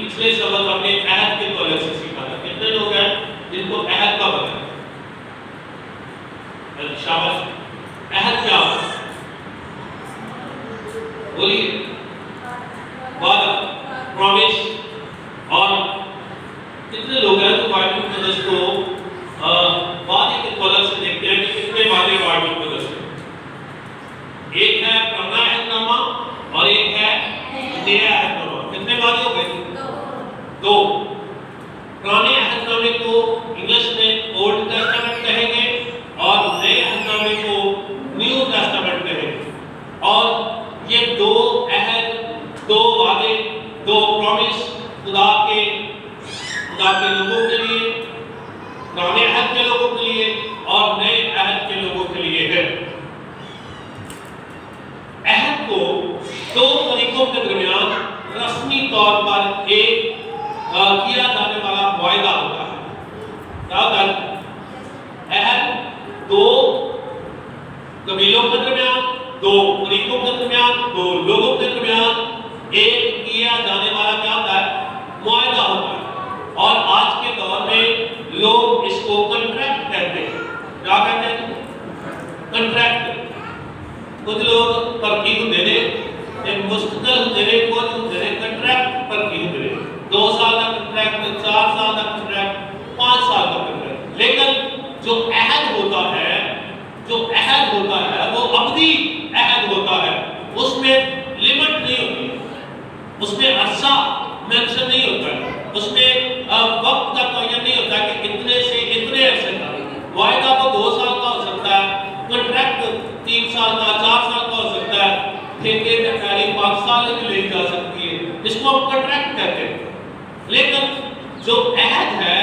پچھلے سبق ہم نے عہد کے تعلق سے سیکھا تھا. کتنے لوگ ہیں جن کو عہد کا پتہ ہے؟ شاباش. عہد کیا ہوتا ہے؟ بولیے. وعدہ، پرومس. اور کتنے لوگ ہیں جو بائبل مقدس کو وعدے کے تعلق سے دیکھتے ہیں کہ کتنے وعدے بائبل مقدس میں؟ ایک ہے پرانا عہد نامہ اور ایک ہے نیا عہد نامہ. کتنے وعدے ہو گئے؟ دو. پرانے عہد نامے کو انگلش میں اولڈ ٹیسٹامنٹ کہیں گے اور نئے عہد نامے کو نیو ٹیسٹامنٹ کہیں گے. اور یہ دو عہد، دو وعدے، دو پرومس خدا کے لوگوں کے لیے، پرانے عہد کے لوگوں کے لیے اور نئے عہد کے لوگوں کے لیے ہے. عہد کو دو طریقوں کے درمیان رسمی طور پر ایک کیا جانے والا معاہدہ ہوتا ہے. کیا ہوتا ہے؟ عہد دو قبیلوں کے درمیان، دو طریقوں کے درمیان، دو لوگوں کے درمیان ایک کیا جانے والا کیا ہوتا ہے؟ معاہدہ ہوتا ہے. اور آج کے دور میں لوگ اس کو کنٹریکٹ کہتے ہیں. کیا کہتے ہیں؟ کنٹریکٹ. کچھ لوگ ترکیب ہوتے ہیں، مستقل ہوتے ہیں، کچھ ہوتے ہیں کنٹریکٹ ترکیب ہوتے ہیں. 2 سال کا کنٹریکٹ، 4 سال کا کنٹریکٹ، 5 سال کا کنٹریکٹ. لیکن جو عہد ہوتا ہے وہ ابدی عہد ہوتا ہے. اس میں لمٹ نہیں ہوتی، اس میں عرصہ مینشن نہیں ہوتا ہے، اس میں وقت کا تعین نہیں ہوتا کہ اتنے سے اتنے عرصے کا. معاہدہ تو 2 سال کا ہو سکتا ہے، کنٹریکٹ 3 سال کا، 4 سال کا ہو سکتا ہے. ٹھیکے میں پہلی پاکستان میں لے جا سکتی ہے، اس کو ہم کنٹریکٹ کہتے ہیں. لیکن جو عہد ہے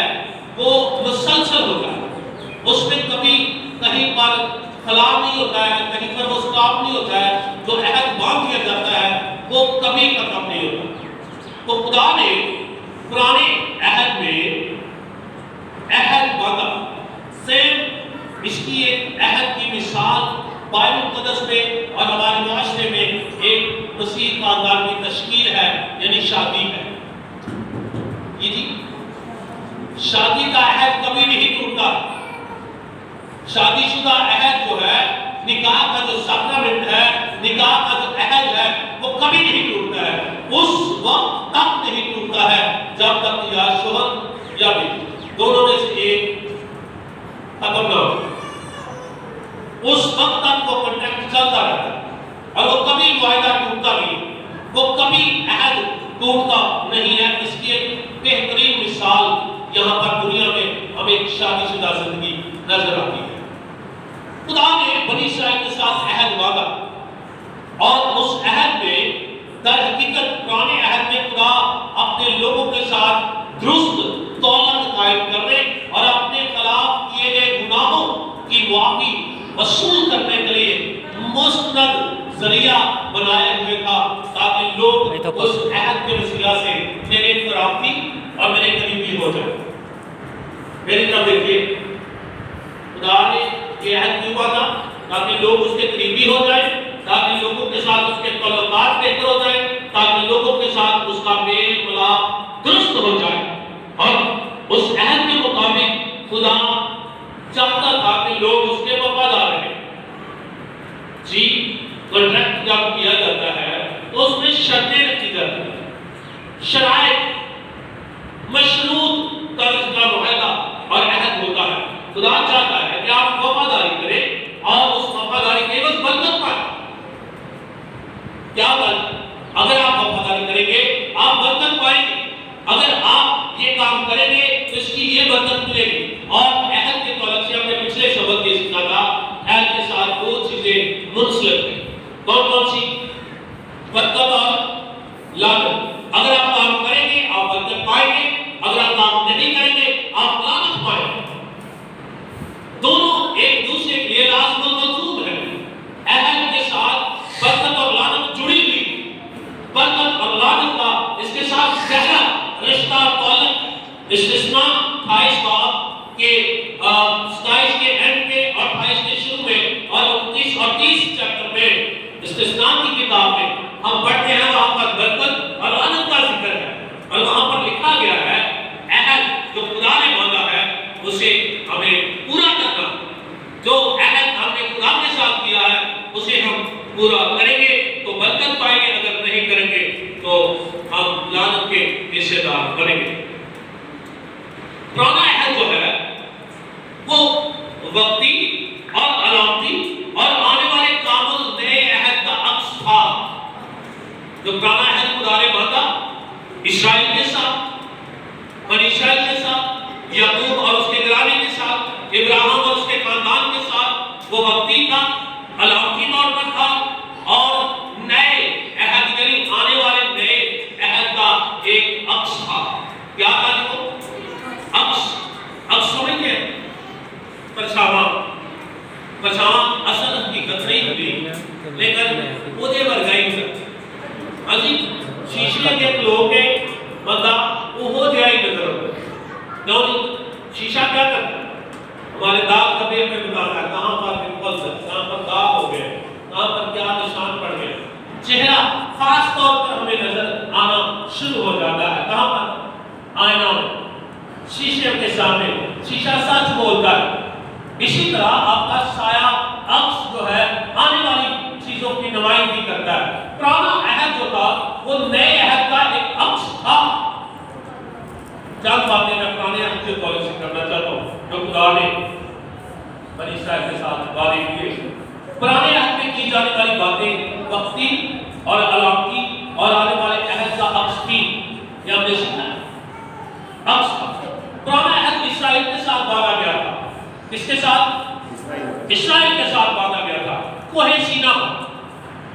وہ مسلسل ہوتا ہے. اس میں کبھی کہیں پر خلا نہیں ہوتا ہے، کہیں پر وہ سٹاپ نہیں ہوتا ہے. جو عہد باندھ دیا جاتا ہے وہ کبھی ختم نہیں ہوتا. تو خدا نے پرانے عہد میں عہد باندھا. سیم اس کی ایک عہد کی مثال بائبل مقدس میں اور ہمارے معاشرے میں ایک مسیح خاندان کی تشکیل ہے، یعنی شادی ہے. جی شادی کا عہد کبھی نہیں ٹوٹتا. شادی شدہ عہد جو ہے، نکاح کا جو سیکرمنٹ ہے، نکاح کا جو عہد ہے، وہ کبھی نہیں ٹوٹتا ہے. اس وقت تک نہیں ٹوٹتا ہے جب تک یا شوہر یا بیوی دونوں میں سے ایک ختم نہ ہو. اس وقت تک وہ کنٹریکٹ چلتا رہتا ہے اور وہ کبھی معاہدہ ٹوٹتا نہیں، وہ کبھی عہد ٹوٹتا نہیں ہے. اس کی ایک بہترین مثال یہاں پر دنیا میں ہمیں ایک شادی شدہ زندگی نظر آتی ہے. خدا نے بنی اسرائیل کے ساتھ عہد باندھا اور اس عہد میں در حقیقت پرانے عہد میں خدا اپنے لوگوں کے ساتھ درست تعلق قائم کرنے اور اپنے خلاف کیے گئے گناہوں کی معافی وصول کرنے کے لیے مستند ذریعہ بنائے ہوئے تھا تاکہ لوگ اس عہد کے وسیلہ سے میرے طرفی اور میرے قریبی ہو جائیں. میری طرف دیکھیے، خدا نے یہ عہد کیوں باندھا؟ تاکہ لوگ اس کے قریبی ہو جائیں، تاکہ لوگوں کے ساتھ اس کے تعلقات بہتر ہو جائیں، تاکہ لوگوں کے ساتھ اس کا میل ملاپ درست ہو جائے. اور اس عہد کے مطابق خدا چاہتا تھا کہ لوگ اس کے وفادار رہیں. جی کنٹریکٹ جب کیا جاتا ہے تو اس میں شرطیں رکھی جاتی ہیں، شرائط، مشروط طرز کا معاہدہ اور عہد ہوتا ہے. خدا چاہتا ہے کہ آپ وفاداری کریں اور اس وفاداری کے عوض برکت پائیں. کیا بات؟ اگر آپ وفاداری کریں گے آپ برکت پائیں گے. اگر آپ یہ کام کریں گے تو اس کی یہ برکت ملے گی. اور عہد کے تعلق سے ہم نے پچھلے سبق یہ سیکھا تھا، عہد کے ساتھ 2 چیزیں منسلک ہیں. کون کون سی؟ برکت اور لعنت. اگر آپ کام کریں گے آپ برکت پائیں گے، اگر آپ کام نہیں کریں گے آپ لعنت پائیں گے. دونوں ایک دوسرے کے لیے لازم و ملزوم ہیں. عہد کے ساتھ برکت اور لعنت جڑی ہوئی. برکت اور لعنت کا اس کے ساتھ گہرا رشتہ تعلق. استثناء 28 باب کے 27 کے اینڈ پہ اور 28 کے شروع میں اور 29 اور 30 چیپٹر میں استثناء کی کتاب میں ہم پڑھتے ہیں وہاں پر برکت اور لعنت کا ذکر ہے اور وہاں پر تو ہم لعنت کے حصے دار بنیں گے۔ پرانا عہد جو ہے وہ وقتی اور علامتی اور آنے والے کامل نئے عہد کا عکس تھا۔ جو پرانا عہد خدا نے باندھا اسرائیل کے ساتھ، بنی اسرائیل کے ساتھ، یعقوب اور اس کے گھرانے کے ساتھ، ابراہیم اور اس کے خاندان کے ساتھ، وہ وقتی تھا، علامتی طور پر تھا، اور نئے عہد یعنی آنے والے نئے عہد کا ایک عکس تھا۔ کیا تھا جو عکس سمجھتے ہیں؟ پرچھاواں اصل حقیقت نہیں ہوئی لیکن وہ دے بر گئی ہاں جی شیشے کے لوگ کے بندہ وہ ہو جائے نظر ہوگا۔ شیشہ کیا کرتا ہے؟ ہمارے داغ کبھی ہمیں بتاتا ہے کہاں پر پمپلز ہے، کہاں پر داغ ہو گئے، کہاں پر کیا نشان پڑ گئے۔ چہرہ خاص طور پر ہمیں نظر آنا شروع ہو جاتا ہے کہاں پر؟ آئینہ میں، شیشے کے سامنے۔ شیشہ سچ بولتا ہے۔ اسی طرح آپ کا سایہ عکس جو ہے آنے والی چیزوں کی نمائندگی کرتا ہے۔ پرانا عہد جو تھا وہ نئے عہد کا ایک عکس تھا۔ چند باتیں میں پرانے عہد کے حوالے سے کرنا چاہتا ہوں جو خدا نے بنی اسرائیل کے ساتھ وعدے کیے۔ پرانے عہد میں کی جانے والی باتیں وقتی اور علامتی اور آنے والے عہد کا عکس تھی۔ یہ ہم نے سنا ہے، عکس تھا۔ پرانا عہد اسرائیل کے ساتھ باندھا گیا تھا۔ کس کے ساتھ؟ اسرائیل کے ساتھ باندھا گیا تھا۔ کوہ سینا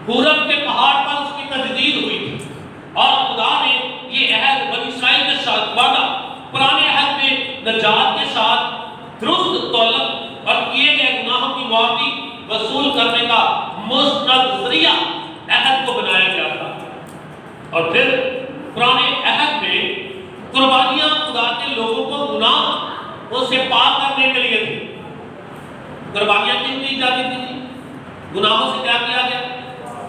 حورب کے پہاڑ پر اس کی تجدید ہوئی تھی اور خدا نے یہ عہد بنی اسرائیل کے ساتھ باندھا۔ پرانے عہد میں نجات کے ساتھ درست تولد اور کیے گئے گناہوں کی معافی وصول کرنے کا مستند ذریعہ عہد کو بنایا گیا تھا۔ اور پھر پرانے عہد میں قربانیاں خدا کے لوگوں کو گناہوں سے پاک کرنے کے لیے تھی۔ قربانیاں کیوں کی جاتی تھی؟ گناہوں سے کیا کیا گیا؟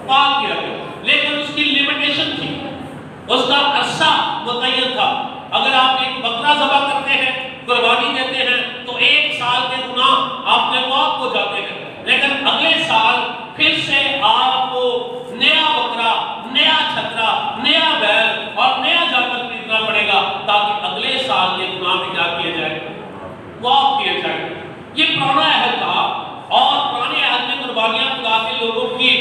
پاک کیا گیا۔ لیکن اس کی لیمیٹیشن تھی، اس کا عرصہ متعین تھا۔ اگر آپ ایک بکرا ذبح کرتے ہیں، قربانی دیتے ہیں، تو 1 سال کے گناہ آپ کے معاف ہو جاتے ہیں۔ لیکن اگلے سال پھر سے آپ کو نیا بکرا، نیا چھترا، نیا بیل اور نیا جانور خریدنا پڑے گا تاکہ اگلے سال کے گناہ بھی کیا کیے جائے؟ معاف کیے جائے۔ یہ پرانا عہد تھا اور پرانے عہد میں قربانیاں خدا کے لوگوں کی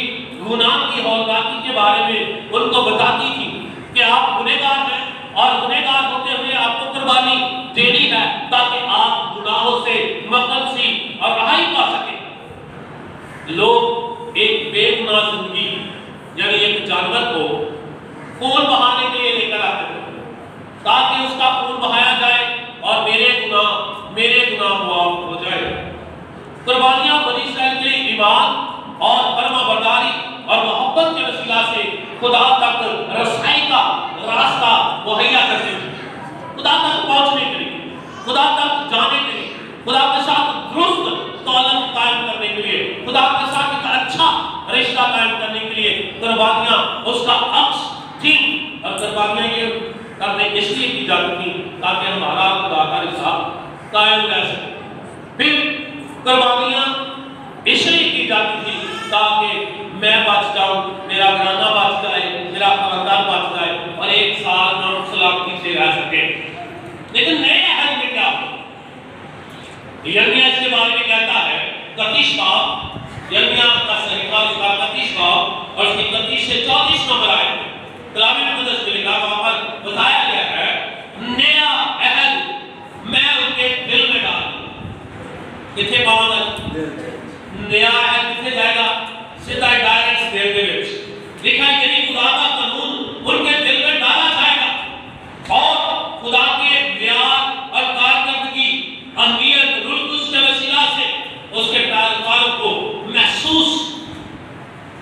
گناہ کی ہولناکی کے بارے میں ان کو بتاتی تھی کہ آپ گنہگار ہیں اور گنہگار ہوتے ہوئے آپ کو قربانی دینی ہے تاکہ آپ گناہوں سے مقدسی اور رہائی پا سکیں۔ لوگ ایک بے گناہ زندگی یعنی ایک جانور کو خون بہانے کے لیے لے کر آتے تھے تاکہ اس کا خون بہایا جائے اور میرے گناہ معاف ہو جائے۔ قربانیاں بنی اسرائیل کے ایمان اور فرما برداری اور محبت کے وسیلہ سے خدا تک رسائی کا راستہ مہیا کرتے تھے۔ خدا تک پہنچنے کے لیے، خدا تک جانے کے لیے، خدا کے ساتھ درست تعلق قائم کرنے کے لیے، خدا کے ساتھ ایک اچھا رشتہ قائم کرنے کے لیے قربانیاں اس کا عکس تھی۔ اور قربانیاں یہ کرنے اس لیے کی جاتی تھی تاکہ ہمارا خدا کا رشتہ قائم رہ سکے۔ پھر قربانیاں اس لیے کی جاتی تھی تاکہ میں بچ جاؤں، میرا گھرانہ بچ جائے، میرا خاندان بچ جائے اور 1 سال ہم سلامتی سے رہ سکے۔ لیکن نئے عہد میں کیا ہو؟ یرمیہ اس کے بارے میں کہتا ہے 31 باب، یرمیہ کا صحیفہ اس کا 31 باب اور اس کی 31 سے 34 نمبر آیت میں کلام مقدس میں لکھا وہاں پر بتایا گیا ہے نیا عہد میں ان کے دل میں ڈال دوں۔ کتنے پاؤں نیا عہد کتنے جائے گا؟ سیدھا ڈائریکٹ دل کے وچ لکھا ہے یعنی خدا کا قانون ان کے دل میں ڈالا جائے گا اور خدا کے معیار اور کارکردگی اہمیت روح القدس کے وسیلہ سے اس کے تعلقات کو محسوس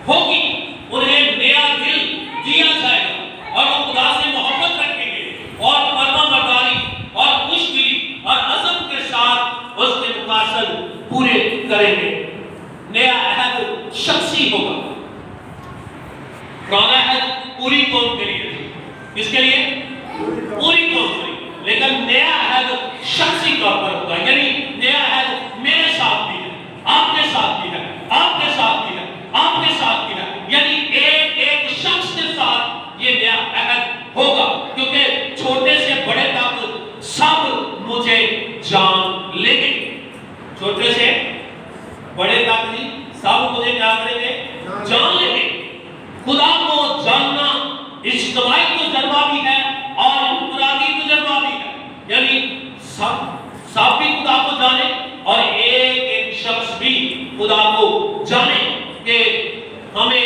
ہوگی۔ انہیں نیا دل دیا جائے گا اور وہ خدا سے محبت رکھیں گے اور فرما برداری اور خوش دلی اور عزم کے ساتھ اس کے مقاصد پورے کریں گے۔ نیا عہد شخصی ہوگا۔ پرانا عہد پوری قوم کے لیے تھی۔ کس کے لیے؟ پوری قوم کے لیے۔ لیکن نیا عہد شخصی طور پر ہوگا، یعنی نیا عہد میرے ساتھ بھی ہے، آپ کے ساتھ بھی ہے، آپ کے ساتھ بھی ہے، آپ کے ساتھ بھی ہے، یعنی ایک شخص کے ساتھ یہ نیا عہد تجربہ بھی ہے اور انفرادی تجربہ بھی ہے، یعنی سب بھی خدا کو جانے اور ایک ایک شخص بھی خدا کو جانے کہ ہمیں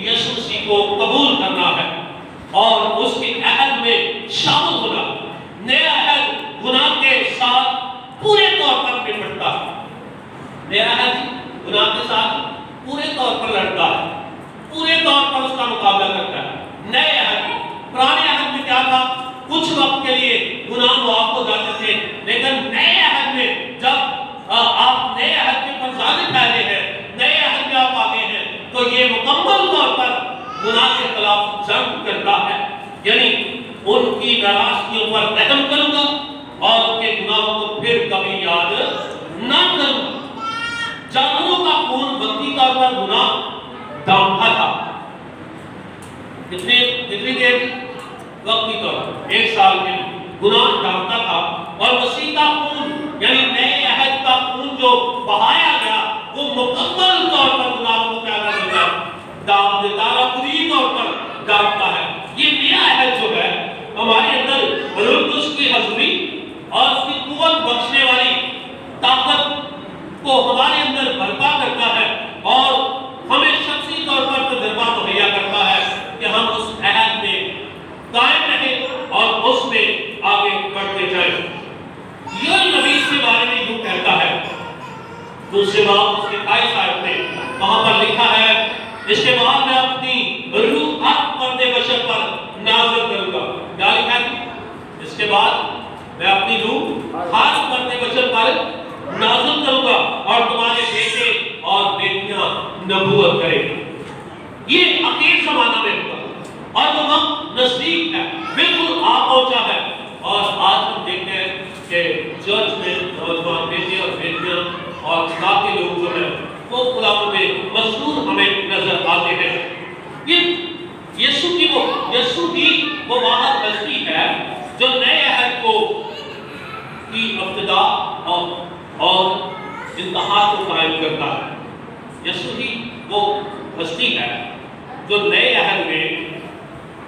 یسوع مسیح کو قبول کرنا ہے اور اس کے عہد میں شامل ہونا۔ نیا عہد گناہ کے ساتھ پورے طور پر نپٹتا ہے، نیا عہد گناہ کے ساتھ پورے طور پر لڑتا ہے، پورے طور پر اس کا مقابلہ کرتا ہے۔ نئے عہد، پرانے عہد میں کیا تھا؟ کچھ وقت کے لیے گناہ معاف ہو جاتے تھے، لیکن نئے عہد میں جب آپ نئے عہد کے فرزند ٹھہرے ہیں، نئے عہد میں آپ آگے ہیں، تو یہ مکمل طور پر گناہ کے خلاف جنگ کرتا ہے، یعنی ان کی ناراضگیوں پر رحم کروں گا اور ان کے گناہوں کو پھر کبھی یاد نہ کروں گا۔ جانوروں کا خون وقتی طور پر گناہ ڈھانپتا تھا، کتنی دیر؟ وقتی طور پر 1 سال کے گناہ ڈھانپتا تھا، اور مسیح کا خون یعنی نئے عہد کا خون جو بہایا گیا وہ مکمل طور پر گناہوں کو کیا کر دیتا ہے؟ ڈھانپ دیتا ہے، پوری طور پر ڈھانپتا ہے۔ یہ نیا عہد جو ہے ہمارے اندر روح القدس کی حضوری اور اس کی قوت بخشنے والی طاقت کو ہمارے اندر برپا کرتا ہے اور ہمیں شخصی طور پر تجربہ مہیا کرتا ہے کہ ہم اس عہد میں قائم رہیں اور اس میں آگے بڑھتے جائیں۔ یہ نبی اس کے بارے میں یوں کہتا ہے، دوسرے باب اس کے 28 آیت میں وہاں پر لکھا ہے، اس کے بعد میں اپنی روح ہر فرد بشر پر نازل کروں گا۔ کیا لکھا ہے؟ اس کے بعد میں اپنی روح ہر فرد بشر پر نازل کروں گا اور تمہارے بیٹے اور بیٹیاں نبوت کریں گے۔ یہ اخیر زمانہ میں ہوگا اور وہ وقت نزدیک ہے، بالکل آ پہنچا ہے، اور آج ہم دیکھتے ہیں کہ چرچ میں نوجوان بیٹے اور بیٹیاں اور خدا کے لوگ جو ہیں وہ خدا میں مصروف ہمیں نظر آتے ہیں۔ یہ یسوع کی وہ واحد ہستی ہے جو نئے عہد کو کی ابتدا اور انتہا کو قائم کرتا ہے۔ یسوع ہی وہ ہستی ہے جو نئے عہد میں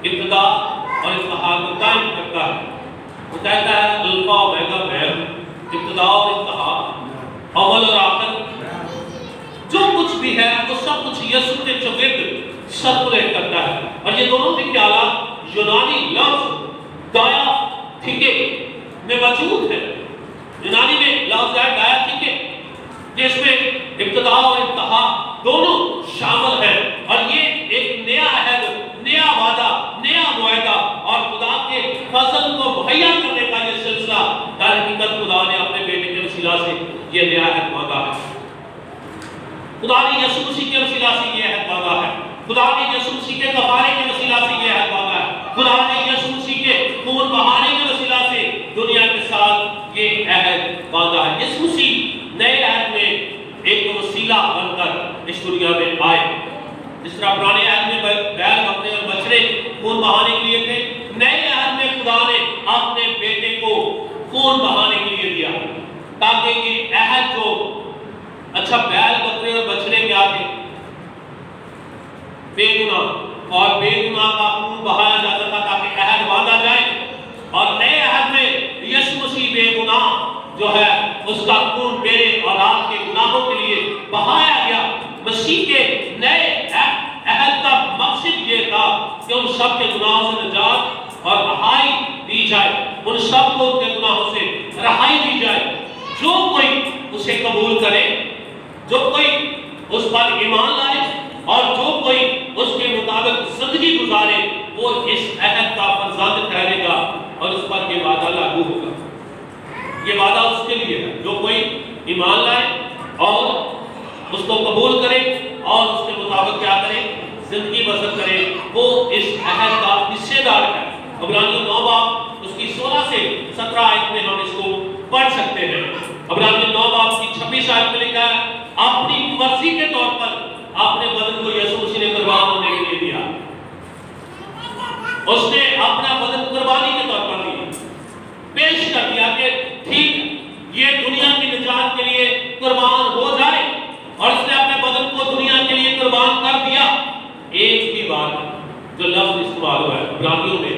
ابتدا اور انتہا کو قائم کرتا ہے۔ وہ کہتا ہے الفا اومیگا میں، ابتدا اور انتہا، اول اور آخر، جو کچھ بھی ہے وہ سب کچھ یسوع کے چوگرد سرکولیٹ کرتا ہے۔ اور یہ دونوں کے خیالات یونانی لفظ گایا تھیکے میں موجود ہے۔ یونانی میں لفظ ہے گایا تھیکے، جس میں ابتدا اور انتہا دونوں شامل ہیں، اور یہ ایک نیا عہد، نیا وعدہ، نیا معاہدہ اور خدا کے فضل کو مہیا کرنے کا یہ سلسلہ در حقیقت خدا نے اپنے بیٹے کے وسیلہ سے یہ نیا عہد مانگا ہے۔ خدا نے یسوع مسیح کے وسیلہ سے یہ عہد مانگا ہے، خدا نے یسوع مسیح کے کفارے کے وسیلہ سے یہ عہد مانگا ہے، خدا نے یسوع مسیح کے خون بہانے کے وسیلہ سے دنیا کے ساتھ یہ عہد مانگا ہے۔ یسوع مسیح نئے عہد میں ایک وسیلہ بن کر اس دنیا میں آئے۔ جس طرح پرانے عہد میں بیل بکرے اور بچڑے خون بہانے کے لیے تھے، نئے عہد میں خدا نے اپنے بیٹے کو خون بہانے کے لیے دیا، تاکہ یہ عہد جو اچھا بیل بکرے اور بچڑے کیا تھے؟ بے گناہ، اور بے گناہ کا خون بہایا جاتا تھا تاکہ عہد باندھا جائے، اور نئے عہد میں یسوع مسیح بے گناہ جو ہے اس کا خون میرے اور آپ کے گناہوں کے لیے بہایا گیا۔ مسیح کے نئے عہد کا مقصد یہ تھا کہ ان سب کے گناہوں سے نجات اور رہائی دی جائے، ان سب کو ان کے گناہوں سے رہائی دی جائے۔ جو کوئی اسے قبول کرے، جو کوئی اس پر ایمان لائے اور جو کوئی اس کے مطابق زندگی گزارے، وہ اس عہد کا فرزند ٹھہرے گا اور اس پر یہ وعدہ لاگو ہوگا۔ یہ وعدہ اس کے لیے ہے جو کوئی ایمان لائے اور اس کو قبول کرے اور اس کے مطابق کیا کرے؟ زندگی بسر کرے، وہ اس عہد کا حصے دار ہے۔ عبرانیوں 9 باب اس کی 16 سے 17 آیت میں ہم اس کو پڑھ سکتے ہیں۔ عبرانیوں 9 باب کی 26 آیت میں لکھا ہے، اپنی مرضی کے طور پر اپنے بدن کو یسوع مسیح نے قربان ہونے کے لیے دیا۔ اس نے اپنا بدن قربانی کے طور پر دیا، پیش کر دیا کہ ٹھیک یہ دنیا کی نجات کے لیے قربان ہو جائے، اور اس نے اپنے بدن کو دنیا کے لیے قربان کر دیا۔ ایک ہی بات جو لفظ استعمال ہوا ہے عبرانیوں میں